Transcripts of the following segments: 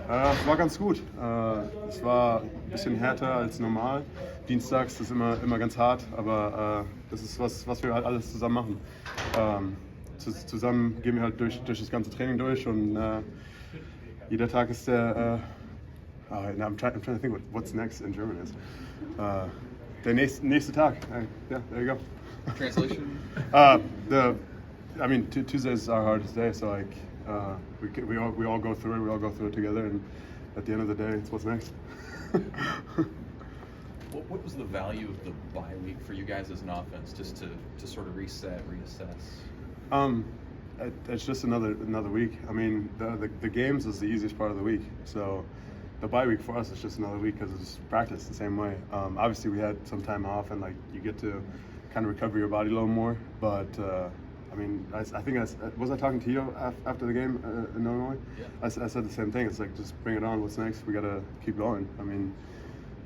Es war ganz gut. Es war ein bisschen härter als normal. Dienstags ist immer ganz hart, aber das ist was wir halt alles zusammen machen. Zusammen gehen wir halt durch das ganze Training durch und jeder Tag ist der. I'm trying to think what's next in German is. Der nächste Tag. Yeah, there you go. Translation? Tuesday is our hardest day, so like we all go through it. We all go through it together, and at the end of the day, it's what's next. What was the value of the bye week for you guys as an offense, just to sort of reset, reassess? It's just another week. I mean, the games is the easiest part of the week, so the bye week for us is just another week because it's practice the same way. Obviously, we had some time off, and like you get to kind of recover your body a little more. But I think was I talking to you after the game in Illinois? Yeah. I said the same thing. It's like just bring it on. What's next? We gotta keep going. I mean,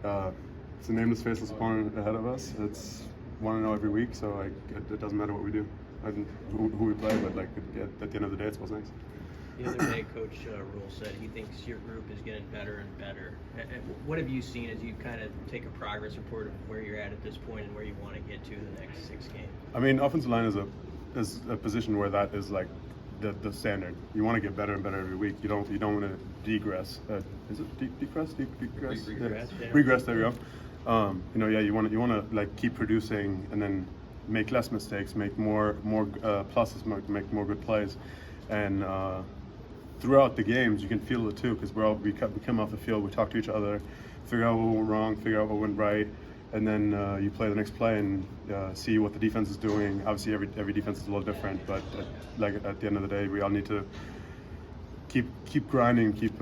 it's a nameless, faceless opponent ahead of us. It's 1-0 every week, so like it doesn't matter what we do and who we play. But like at the end of the day, it's what's next. The other day, Coach Rule said he thinks your group is getting better and better. What have you seen as you kind of take a progress report of where you're at this point and where you want to get to the next 6 games? I mean, offensive line is a position where that is like the standard. You want to get better and better every week. You don't want to degress. Is it degress? Regress. Yeah. Regress. There you go. You want to like keep producing and then make less mistakes, make more pluses, make more good plays, and throughout the games you can feel it too because we come off the field, we talk to each other, figure out what went wrong, figure out what went right. And then you play the next play and see what the defense is doing. Obviously, every defense is a little different, but at the end of the day, we all need to keep grinding, keep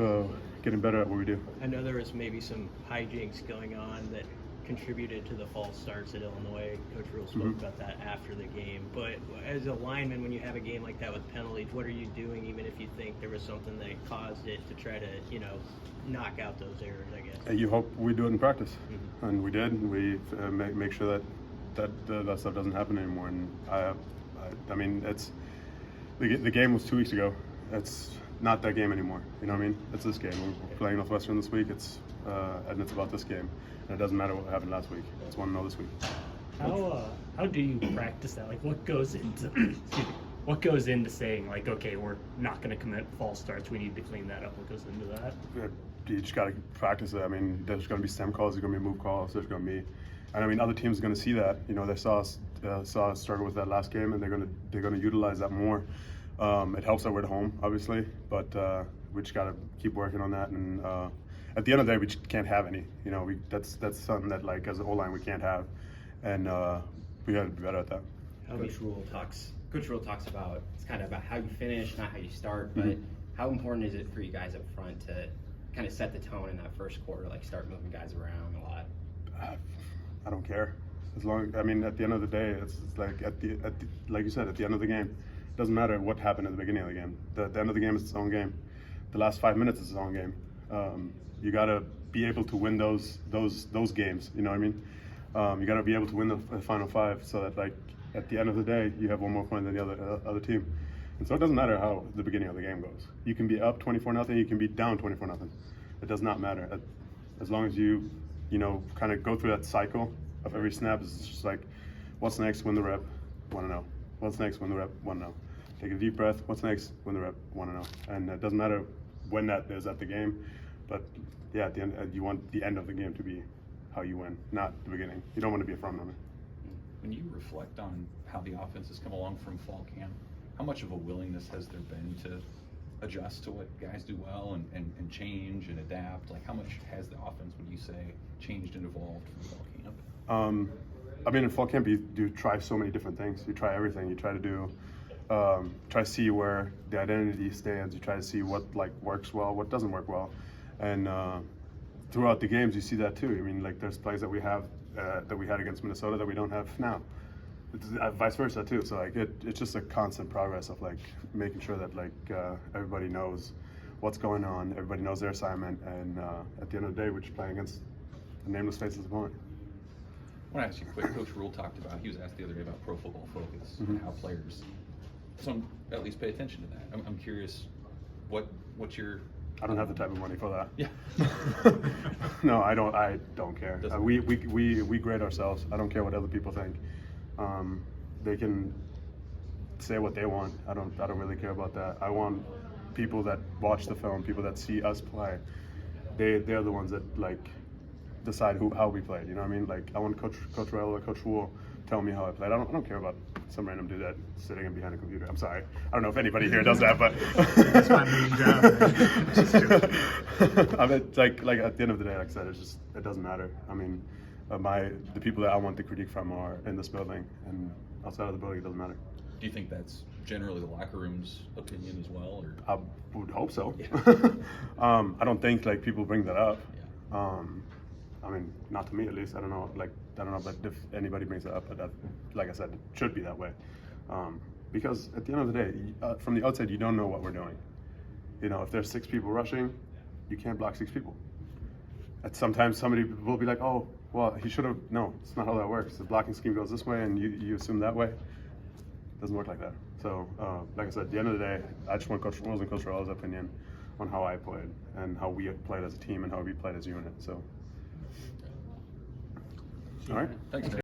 getting better at what we do. I know there was maybe some hijinks going on that contributed to the false starts at Illinois. Coach Rule spoke about that after the game. But as a lineman, when you have a game like that with penalties, what are you doing, even if you think there was something that caused it, to try to, knock out those errors, I guess? You hope we do it in practice, and we did. We make sure that stuff doesn't happen anymore. And I mean, it's the game was 2 weeks ago. It's not that game anymore. You know what I mean? It's this game. We're playing Northwestern this week. And it's about this game. And it doesn't matter what happened last week. It's 1-0 this week. How do you practice that? Like, what goes into saying, like, okay, we're not going to commit false starts, we need to clean that up? What goes into that? You just got to practice it. I mean, there's going to be stem calls, there's going to be move calls, there's going to be, and I mean, other teams are going to see that. They saw us struggle with that last game, and they're going to utilize that more. It helps that we're at home, obviously, but we just got to keep working on that. And at the end of the day, we just can't have any. That's something that, like, as an O-line, we can't have, and we got to be better at that. Coach Rule talks about, it's kind of about how you finish, not how you start, but how important is it for you guys up front to kind of set the tone in that first quarter, like start moving guys around a lot? I don't care. At the end of the day, it's like like you said, at the end of the game, it doesn't matter what happened at the beginning of the game. The end of the game is its own game. The last 5 minutes is its own game. You gotta be able to win those games. You know what I mean? You gotta be able to win the final 5 so that, like, at the end of the day, you have one more point than the other team. And so it doesn't matter how the beginning of the game goes. You can be up 24-0, you can be down 24-0. It does not matter. As long as you kind of go through that cycle of every snap, it's just like, what's next? Win the rep, 1-0. What's next? Win the rep, 1-0. Take a deep breath. What's next? Win the rep, 1-0. And it doesn't matter when that is at the game, but yeah, at the end, you want the end of the game to be how you win, not the beginning. You don't want to be a front runner. When you reflect on how the offense has come along from fall camp, how much of a willingness has there been to adjust to what guys do well and change and adapt? Like, how much has the offense, would you say, changed and evolved from fall camp? In fall camp, you try so many different things. You try everything. You try to do, try to see where the identity stands. You try to see what, like, works well, what doesn't work well. And throughout the games, you see that too. I mean, like, there's plays that we have that we had against Minnesota that we don't have now. It's, vice versa too. So like it's just a constant progress of, like, making sure that, like, everybody knows what's going on, everybody knows their assignment, and at the end of the day, we're just playing against a nameless, faceless opponent. I want to ask you quick. Coach Rule talked about, he was asked the other day about Pro Football Focus and how players, some at least pay attention to that. I'm curious what your I don't have the type of money for that. Yeah. No, I don't care. Doesn't- We grade ourselves. I don't care what other people think. They can say what they want. I don't really care about that. I want people that watch the film, people that see us play. They're the ones that like decide how we played. You know what I mean? Like I want Coach Rail or Coach Wool tell me how I played. I don't care about some random dude that sitting in behind a computer. I'm sorry. I don't know if anybody here does that, but That's my main job, man. Just kidding. I mean, like at the end of the day, like I said, it doesn't matter. I mean, the people that I want the critique from are in this building, and outside of the building, it doesn't matter. Do you think that's generally the locker room's opinion as well, or? I would hope so. Yeah. I don't think like people bring that up. Yeah. I mean, not to me at least. I don't know. Like I don't know if anybody brings it up, but that, like I said, it should be that way. Because at the end of the day, from the outside, you don't know what we're doing. You know, if there's 6 people rushing, you can't block 6 people. And sometimes somebody will be like, "Oh, well, he should have." No, it's not how that works. The blocking scheme goes this way, and you assume that way. It doesn't work like that. So, like I said, at the end of the day, I just want Coach Wills and Coach Rail's opinion on how I played and how we played as a team and how we played as a unit. So, all right. Thanks, Dave.